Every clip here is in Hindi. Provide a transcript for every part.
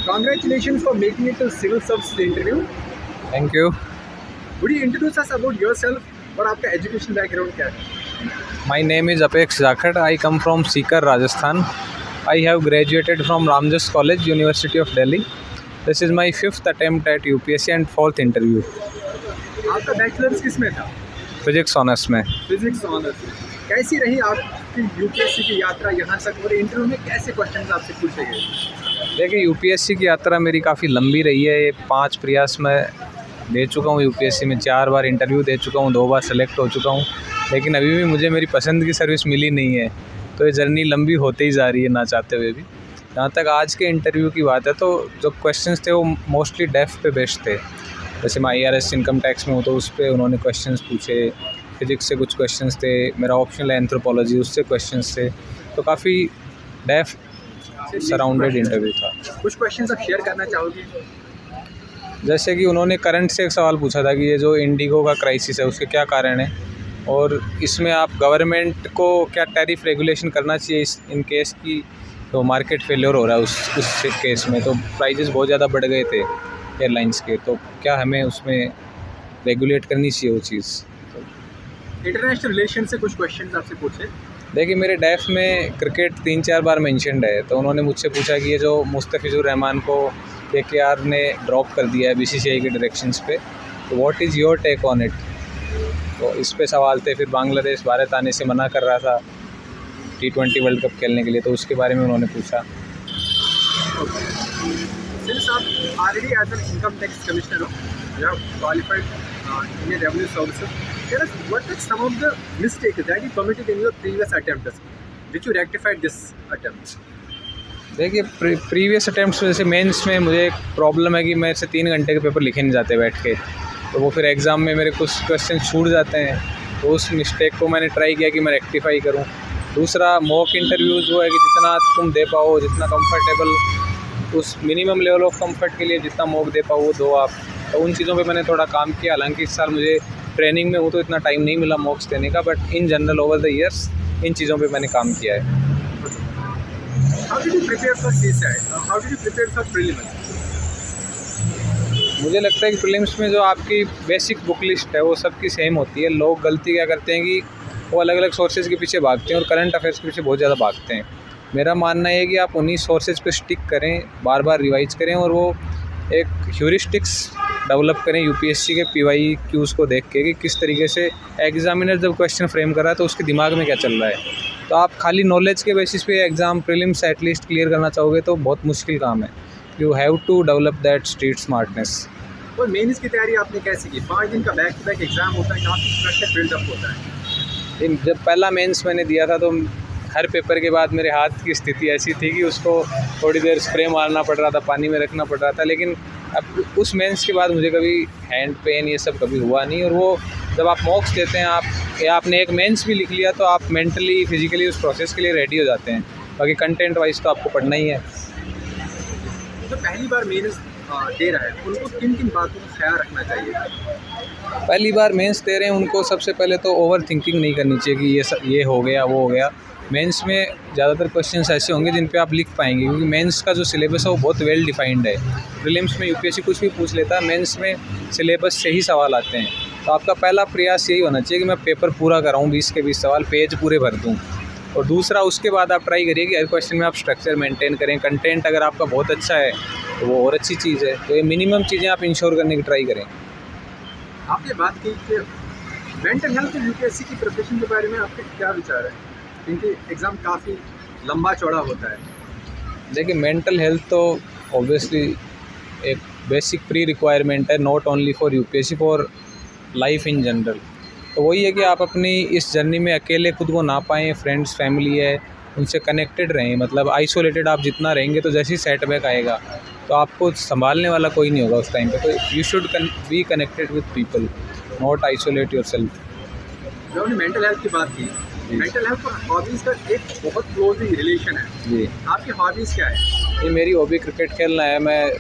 Congratulations for making it to civil service interview. Thank you. Would you introduce us about yourself और आपका education background क्या है? My name is Apex Zakhar. I come from Sikar, Rajasthan. I have graduated from Ramjas College, University of Delhi. This is my 5th attempt at UPSC and 4th interview. आपका बैचलर्स किस में था? Physics honors में. फिजिक्स ऑनर्स में। कैसी रही आपकी यूपीएससी की यात्रा यहाँ तक और इंटरव्यू में कैसे क्वेश्चन आपसे पूछे गए? देखिए यूपीएससी की यात्रा मेरी काफ़ी लंबी रही है। ये 5 प्रयास मैं दे चुका हूँ यूपीएससी में, 4 बार इंटरव्यू दे चुका हूँ, 2 बार सेलेक्ट हो चुका हूँ, लेकिन अभी भी मुझे मेरी पसंद की सर्विस मिली नहीं है। तो ये जर्नी लंबी होते ही जा रही है ना चाहते हुए भी। जहाँ तक आज के इंटरव्यू की बात है तो जो क्वेश्चंस थे वो मोस्टली डेफ पे बेस्ड थे। जैसे मैं IRS इनकम टैक्स में हूँ तो उस पर उन्होंने क्वेश्चंस पूछे, फिजिक्स से कुछ क्वेश्चंस थे, मेरा ऑप्शनल एंथ्रोपोलॉजी उससे क्वेश्चंस थे, तो काफ़ी डेफ सराउंडेड इंटरव्यू था। कुछ क्वेश्चन आप शेयर करना चाहोगे? जैसे कि उन्होंने करंट से एक सवाल पूछा था कि ये जो इंडिगो का क्राइसिस है उसके क्या कारण है और इसमें आप गवर्नमेंट को क्या टैरिफ रेगुलेशन करना चाहिए इन केस की तो मार्केट फेलियर हो रहा है उस केस में, तो प्राइजेस बहुत ज़्यादा बढ़ गए थे एयरलाइंस के, तो क्या हमें उसमें रेगुलेट करनी चाहिए वो चीज़। इंटरनेशनल रिलेशन से कुछ क्वेश्चन आपसे पूछे। देखिए मेरे डैफ में क्रिकेट 3-4 बार मेंशनड है, तो उन्होंने मुझसे पूछा कि ये जो मुस्तफिजुर रहमान को KKR ने ड्रॉप कर दिया है BCCI के डायरेक्शंस पे, तो what is your take on it. तो इस पे सवाल थे। फिर बांग्लादेश भारत आने से मना कर रहा था T20 वर्ल्ड कप खेलने के लिए, तो उसके बारे में उन्होंने पूछा। Since आप already as an income tax commissioner, you have qualified in the revenue services. Tell us what are some of the mistakes that you committed in your previous attempts, which you rectified this attempt? देखिए प्रीवियस अटैम्प्ट्स में जैसे मेंस में मुझे एक प्रॉब्लम है कि मेरे से 3 घंटे के पेपर लिखे नहीं जाते बैठ के, तो वो फिर एग्ज़ाम में मेरे कुछ क्वेश्चन छूट जाते हैं, तो उस मिस्टेक को मैंने ट्राई किया कि मैं रेक्टिफाई करूं। दूसरा मॉक इंटरव्यूज़ वो है कि जितना तुम दे पाओ, जितना कंफर्टेबल उस मिनिमम लेवल ऑफ कंफर्ट के लिए जितना मॉक दे पाओ वो दो आप, तो उन चीज़ों पे मैंने थोड़ा काम किया। हालांकि इस साल मुझे ट्रेनिंग में हूँ तो इतना टाइम नहीं मिला मॉक्स देने का, but in general over the years in चीज़ों पे मैंने काम किया है। How did you prepare for CSAT? How did you prepare for prelims? मुझे लगता है कि प्रीलिम्स में जो आपकी बेसिक बुक लिस्ट है वो सबकी सेम होती है। लोग गलती क्या करते हैं कि वो अलग अलग सोर्सेज के पीछे भागते हैं और करंट अफेयर्स के पीछे बहुत ज़्यादा भागते हैं। मेरा मानना है कि आप उन्हीं सोर्सेज पे स्टिक करें, बार बार रिवाइज करें और वो एक ह्यूरिस्टिक्स डेवलप करें UPSC के PYQs को देख के कि किस तरीके से एग्जामिनर जब क्वेश्चन फ्रेम कर रहा है तो उसके दिमाग में क्या चल रहा है। तो आप खाली नॉलेज के बेसिस पे एग्ज़ाम प्रीलिम्स एटलीस्ट क्लियर करना चाहोगे तो बहुत मुश्किल काम है। You have to develop that street smartness. और मेंस की तैयारी आपने कैसे की? 5 दिन का बैक टू बैक एग्जाम होता है, काफ़ी प्रेशर बिल्डअप होता है। जब पहला मेंस मैंने दिया था तो हर पेपर के बाद मेरे हाथ की स्थिति ऐसी थी कि उसको थोड़ी देर स्प्रे मारना पड़ रहा था, पानी में रखना पड़ रहा था, लेकिन अब उस मेंस के बाद मुझे कभी हैंड पेन ये सब कभी हुआ नहीं। और वो जब आप मॉक्स देते हैं आपने एक मेंस भी लिख लिया तो आप मेंटली फिजिकली उस प्रोसेस के लिए रेडी हो जाते हैं। बाकी कंटेंट वाइज तो आपको पढ़ना ही है। जो पहली बार मेंस दे रहा है उनको किन किन बातों का ख्याल रखना चाहिए? पहली बार मेंस दे रहे हैं उनको सबसे पहले तो ओवर थिंकिंग नहीं करनी चाहिए कि ये हो गया वो हो गया। मेंस में ज़्यादातर क्वेश्चंस ऐसे होंगे जिन पे आप लिख पाएंगे, क्योंकि मेंस का जो सिलेबस है वो बहुत वेल डिफाइंड है। प्रीलिम्स में UPSC कुछ भी पूछ लेता है, मेंस में सिलेबस से ही सवाल आते हैं। तो आपका पहला प्रयास यही होना चाहिए कि मैं पेपर पूरा कराऊँ, 20 के 20 सवाल पेज पूरे भर दूँ। और दूसरा उसके बाद आप ट्राई करिए कि हर क्वेश्चन में आप स्ट्रक्चर मेंटेन करें। कंटेंट अगर आपका बहुत अच्छा है तो वो और अच्छी चीज़ है। तो ये मिनिमम चीज़ें आप इंश्योर करने की ट्राई करें। आपने बात की कि मेंटल हेल्थ और UPSC की प्रिपरेशन के बारे में आपके क्या विचार है, क्योंकि एग्ज़ाम काफ़ी लंबा चौड़ा होता है? देखिए मेंटल हेल्थ तो ऑब्वियसली एक बेसिक प्री रिक्वायरमेंट है, not only for UPSC, for life in general. तो वही है कि आप अपनी इस जर्नी में अकेले खुद को ना पाएँ, फ्रेंड्स फैमिली है उनसे कनेक्टेड रहें। मतलब आइसोलेटेड आप जितना रहेंगे तो जैसे ही सेटबैक आएगा तो आपको संभालने वाला कोई नहीं होगा उस टाइम पे। तो you should be connected with people, not isolate yourself. जब हमने मेंटल हेल्थ की बात की, मेंटल हेल्थ और हॉबीज़ का एक बहुत क्लोज रिलेशन है जी। आपकी हॉबीज़ क्या है? ये मेरी हॉबी क्रिकेट खेलना है। मैं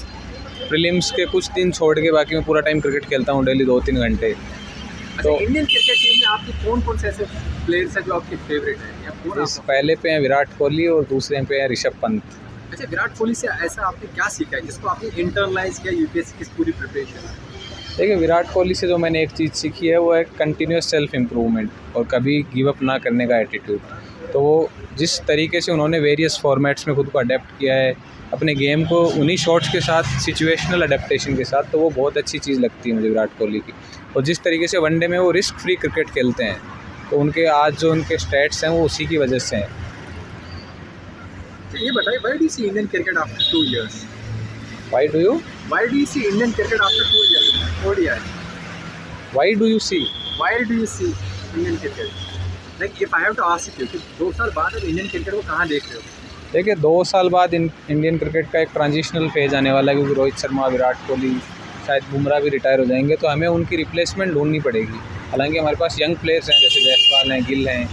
प्रीलिम्स के कुछ दिन छोड़ के बाकी मैं पूरा टाइम क्रिकेट खेलता हूँ डेली 2-3 घंटे। तो इंडियन क्रिकेट टीम में आपके कौन कौन से ऐसे प्लेयर्स हैं जो आपके फेवरेट हैं या कौन इस पहले पे हैं विराट कोहली और दूसरे पे हैं ऋषभ पंत। अच्छा, विराट कोहली से ऐसा आपने क्या सीखा है जिसको आपने इंटरनलाइज किया यूपीएससी की पूरी प्रिपरेशन? देखिए, विराट कोहली से जो मैंने एक चीज़ सीखी है वो है कंटिन्यूस सेल्फ इम्प्रूवमेंट और कभी गिव अप ना करने का एटीट्यूड। तो वो जिस तरीके से उन्होंने वेरियस फॉर्मेट्स में खुद को अडेप्ट किया है अपने गेम को, उन्हीं शॉट्स के साथ सिचुएशनल अडेप्टेशन के साथ, तो वो बहुत अच्छी चीज़ लगती है मुझे विराट कोहली की। और जिस तरीके से वनडे में वो रिस्क फ्री क्रिकेट खेलते हैं, तो उनके आज जो उनके स्टैट्स हैं वो उसी की वजह से हैं। तो ये बताइए, why do you see Indian cricket after 2 years? Why do you see Indian cricket after 2 years? ODI. Why do you see Why do you see Indian cricket? Like if I have to ask you कि 2 साल बाद आप इंडियन क्रिकेट को कहाँ देख रहे हो? देखिए, 2 साल बाद इंडियन क्रिकेट का एक ट्रांजिशनल फेज आने वाला है, क्योंकि रोहित शर्मा, विराट कोहली, शायद बुमराह भी रिटायर हो जाएंगे, तो हमें उनकी रिप्लेसमेंट ढूंढनी पड़ेगी। हालांकि हमारे पास यंग प्लेयर्स हैं, जैसे जायसवाल हैं, गिल हैं,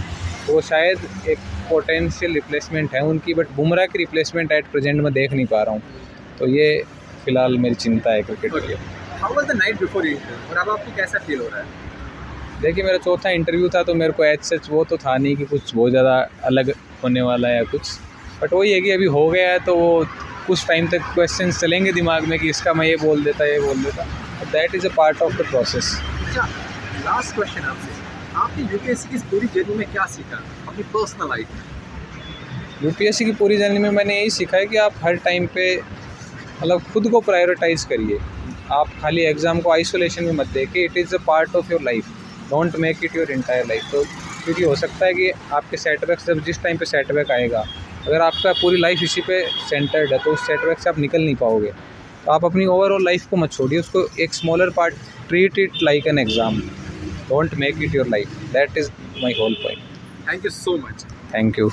तो वो शायद एक पोटेंशियल रिप्लेसमेंट है उनकी, बट बुमराह की रिप्लेसमेंट एट प्रेजेंट में देख नहीं पा रहा हूँ। तो ये फिलहाल मेरी चिंता है क्रिकेट के लिए। How was the night before interview? और अब आपको कैसा फील हो रहा है? देखिए, मेरा चौथा इंटरव्यू था, तो मेरे को एज सच वो तो था नहीं कि कुछ बहुत ज़्यादा अलग होने वाला है या कुछ, बट वही है कि अभी हो गया है, तो वो कुछ टाइम तक क्वेश्चंस चलेंगे दिमाग में कि इसका मैं ये बोल देता, that is a part of the process. अच्छा, लास्ट क्वेश्चन आपसे, आपने यूपीएससी की इस पूरी जर्नी में क्या सीखा अपनी पर्सनल लाइफ में? यूपीएससी की पूरी जर्नी में मैंने यही सीखा है कि आप हर टाइम पे मतलब खुद को प्रायोरिटाइज़ करिए। आप खाली एग्ज़ाम को आइसोलेशन में मत देखिए, it is a part of your life, don't make it your entire life. तो क्योंकि हो सकता है कि आपके सेटबैक, जब जिस टाइम पे सेटबैक आएगा, अगर आपका पूरी लाइफ इसी पे सेंटर्ड है, तो उस सेटबैक से आप निकल नहीं पाओगे। तो आप अपनी ओवरऑल लाइफ को मत छोड़िए, उसको एक smaller part, treat it like an exam, don't make it your life, that is my whole point. Thank you so much. Thank you.